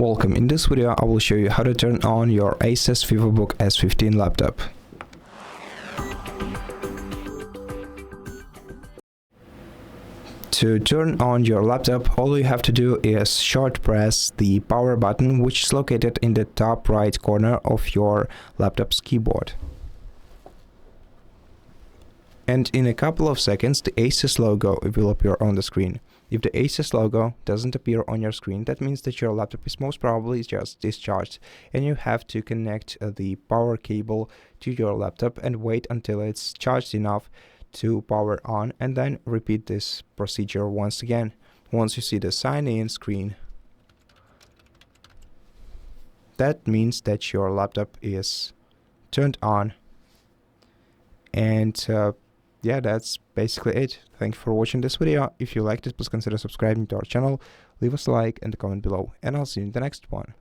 Welcome. In this video I will show you how to turn on your ASUS VivoBook S15 laptop. To turn on your laptop, all you have to do is short press the power button, which is located in the top right corner of your laptop's keyboard. And in a couple of seconds the ASUS logo will appear on the screen. If the ASUS logo doesn't appear on your screen, that means that your laptop is most probably just discharged, and you have to connect the power cable to your laptop and wait until it's charged enough to power on, and then repeat this procedure once again. Once you see the sign in screen, that means that your laptop is turned on. And yeah, that's basically it. Thank you for watching this video. If you liked it, please consider subscribing to our channel, leave us a like and a comment below, and I'll see you in the next one.